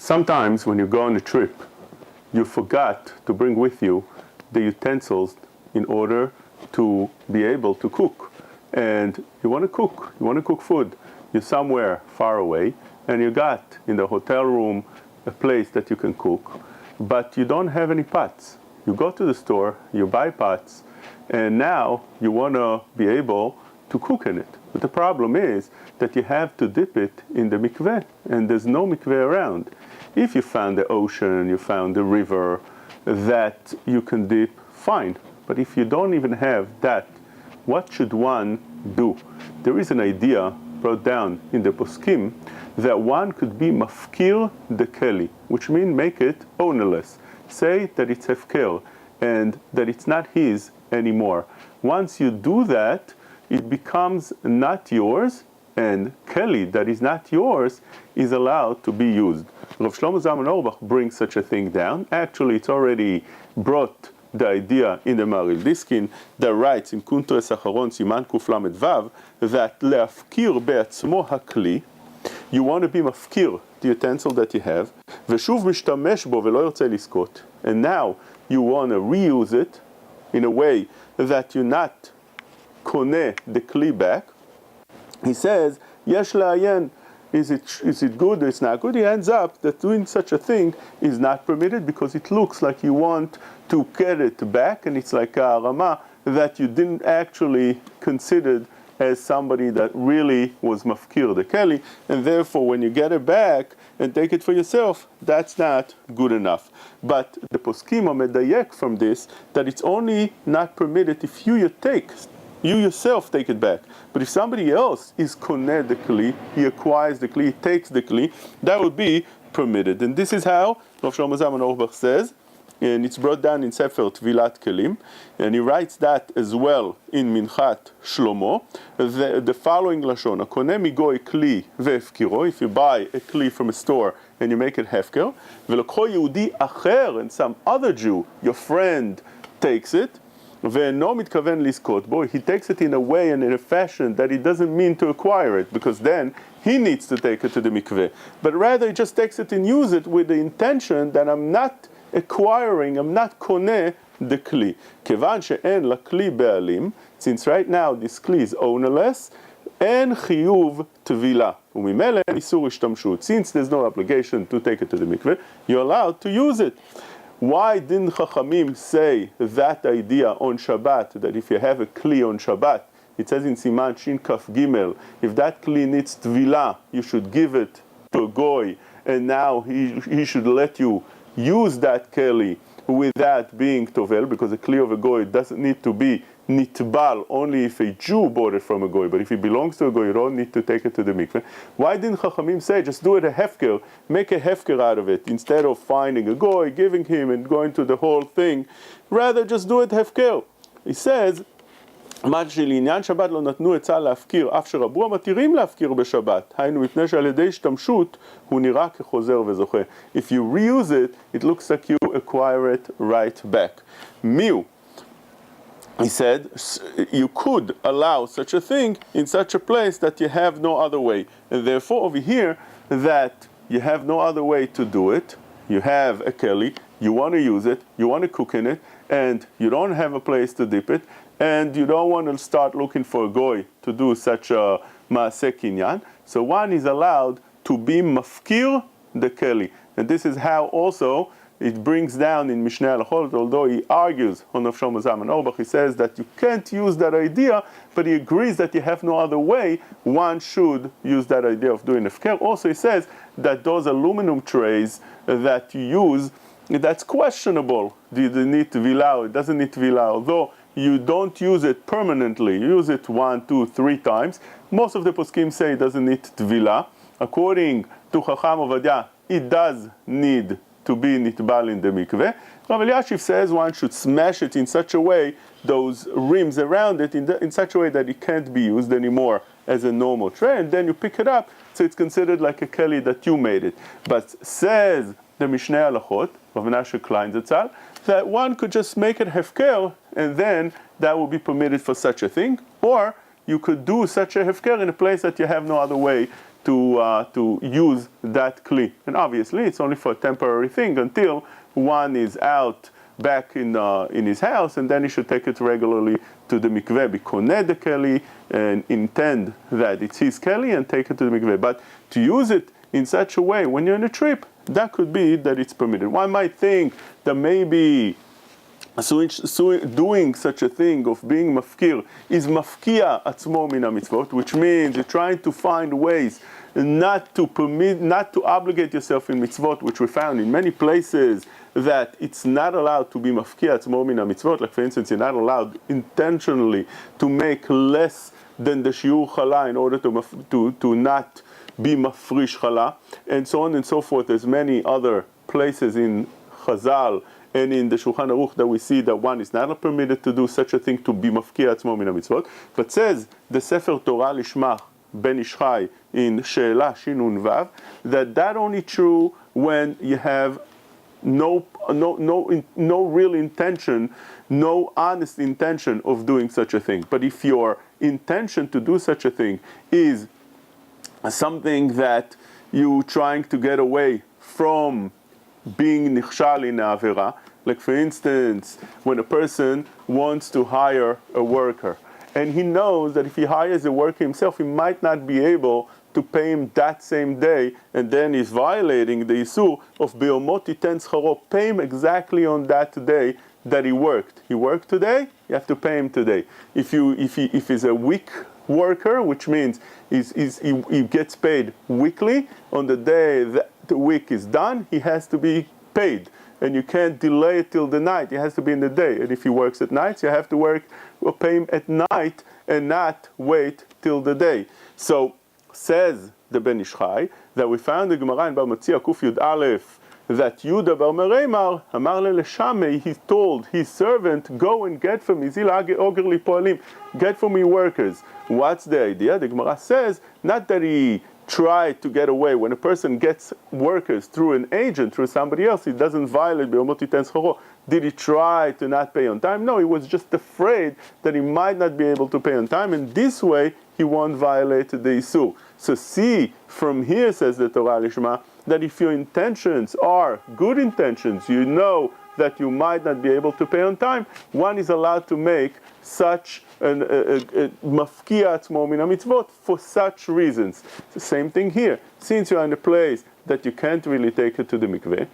Sometimes when you go on a trip, you forgot to bring with you the utensils in order to be able to cook. And you want to cook food. You're somewhere far away, and you got in the hotel room a place that you can cook, but you don't have any pots. You go to the store, you buy pots, and now you want to be able to cook in it. But the problem is that you have to dip it in the mikveh, and there's no mikveh around. If you found the ocean, you found the river that you can dip, fine. But if you don't even have that, what should one do? There is an idea brought down in the poskim that one could be mafkir the keli, which means make it ownerless. Say that it's hefker and that it's not his anymore. Once you do that, it becomes not yours, and keli that is not yours is allowed to be used. Rav Shlomo Zalman Auerbach brings such a thing down. Actually, it's already brought the idea in the Maril Diskin that writes in Kuntres Acharon Siman Kuf Lamed Vav that leafkir be'atzmo hakli, you want to be mafkir the utensil that you have, ושוב משתמש בו ולא ירצה לזכות, and now you want to reuse it in a way that you're not קונה the kli back. He says, יש לעיין, is it good or it's not good? He ends up that doing such a thing is not permitted because it looks like you want to get it back, and it's like a rama that you didn't actually consider as somebody that really was mafkir the keli, and therefore when you get it back and take it for yourself, that's not good enough. But the poskim are medayek from this that it's only not permitted if you yourself take it back. But if somebody else is koneh the kli, he acquires the kli, takes the kli, that would be permitted. And this is how Rav Shlomo Zalman Auerbach says, and it's brought down in Sefer Tvilat kelim, and he writes that as well in Minchat Shlomo, the following lashon: "Koneh migoy kli ve'efkiro." If you buy a kli from a store and you make it hefker, ve'lokho Yehudi acher, and some other Jew, your friend, takes it, ve'eno mitkaven lizkot bo, he takes it in a way and in a fashion that he doesn't mean to acquire it, because then he needs to take it to the mikveh. But rather he just takes it and use it with the intention that I'm not acquiring, I'm not koneh the kli. Kevan she'en lakli be'alim, since right now this kli is ownerless, en chiyuv tvila, umimele isur ishtamshut. Since there's no obligation to take it to the mikveh, you're allowed to use it. Why didn't Chachamim say that idea on Shabbat, that if you have a kli on Shabbat, it says in Siman Shin Kaf Gimel, if that kli needs tvila, you should give it to a goy, and now he should let you use that keli without being tovel, because the kli of a goy doesn't need to be nitbal only if a Jew bought it from a goy, but if it belongs to a goy, you don't need to take it to the mikveh. Why didn't Chachamim say, just do it a hefker, make a hefker out of it, instead of finding a goy, giving him, and going to the whole thing? Rather, just do it hefker. He says, לעניין שבת לא נתנו עצה להפקיר, אף שרבו המתירים להפקיר בשבת, היינו מפני שעל ידי השתמשות הוא נראה כחוזר וזוכה. If you reuse it, it looks like you acquire it right back. Miu, he said, you could allow such a thing in such a place that you have no other way. And therefore over here, that you have no other way to do it, you have a keli, you want to use it, you want to cook in it, and you don't have a place to dip it, and you don't want to start looking for a goy to do such a maaseh kinyan. So one is allowed to be mafkir the keli. And this is how also it brings down in Mishneh Halachot, although he argues on Rav Shlomo Zalman Auerbach, he says that you can't use that idea, but he agrees that you have no other way, one should use that idea of doing hefker. Also he says that those aluminum trays that you use, that's questionable. Do you need tvila or it doesn't need tvila? Although you don't use it permanently, you use it 1, 2, 3 times. Most of the poskim say it doesn't need tvila. According to Chacham Ovadia, it does need to be nitbal in the mikveh. Rav Eliashiv says one should smash it in such a way, those rims around it, in such a way that it can't be used anymore as a normal tray, and then you pick it up, so it's considered like a keli that you made it. But says the Mishneh Halachot, Rav Menashe Klein Zatzal, that one could just make it hefker, and then that will be permitted for such a thing, or you could do such a hefker in a place that you have no other way to use that kli. And obviously, it's only for a temporary thing until one is out back in his house, and then he should take it regularly to the mikveh, be koneh the keli, and intend that it's his keli and take it to the mikveh. But to use it in such a way when you're on a trip, that could be that it's permitted. One might think that maybe doing such a thing of being mafkir is mafkia atzmo min mitzvot, which means you're trying to find ways not to obligate yourself in mitzvot, which we found in many places that it's not allowed to be mafkia atzmo min mitzvot. Like for instance, you're not allowed intentionally to make less than the shiur chala in order to not be mafrish chala, and so on and so forth. There's many other places in Chazal and in the Shulchan Aruch that we see that one is not permitted to do such a thing, to be mafkia atzmo min mitzvot. But says the Sefer Torah Lishmach Ben Ish Chai in She'ela Shinun Vav that only true when you have no real intention, no honest intention of doing such a thing. But if your intention to do such a thing is something that you trying to get away from being nichshal in avera, like for instance, when a person wants to hire a worker, and he knows that if he hires a worker himself, he might not be able to pay him that same day, and then he's violating the isur of be'omot iten scharo, pay him exactly on that day that he worked. He worked today, you have to pay him today. If he's a week worker, which means he gets paid weekly, on the day that the week is done, he has to be paid. And you can't delay it till the night, it has to be in the day. And if he works at night, you have to pay him at night and not wait till the day. So, says the Ben Ish Chai, that we found the Gemara in Bava Metzia Kuf Yud Aleph, that Yudah bar Mereimar, Amar le Leshamei, he told his servant, go and get for me, Zil Ogerli Poalim, get for me workers. What's the idea? The Gemara says, not that he tried to get away. When a person gets workers through an agent, through somebody else, he doesn't violate be'omot iten scharo. Did he try to not pay on time? No, he was just afraid that he might not be able to pay on time, and this way he won't violate the isur. So see, from here, says the Torah Lishma, that if your intentions are good intentions, you know that you might not be able to pay on time, one is allowed to make such mafkia atzmo min mitzvot for such reasons. The same thing here. Since you're in a place that you can't really take it to the mikveh,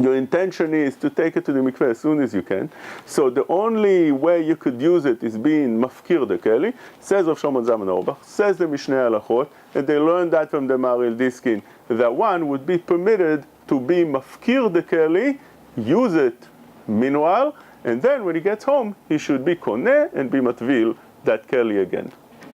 your intention is to take it to the mikveh as soon as you can. So the only way you could use it is being mafkir the keli, says Rav Shlomo Zalman Auerbach, says the Mishneh Halachot, and they learned that from the Maril Diskin, that one would be permitted to be mafkir the keli, use it meanwhile, and then when he gets home, he should be koneh and be matvil that keli again.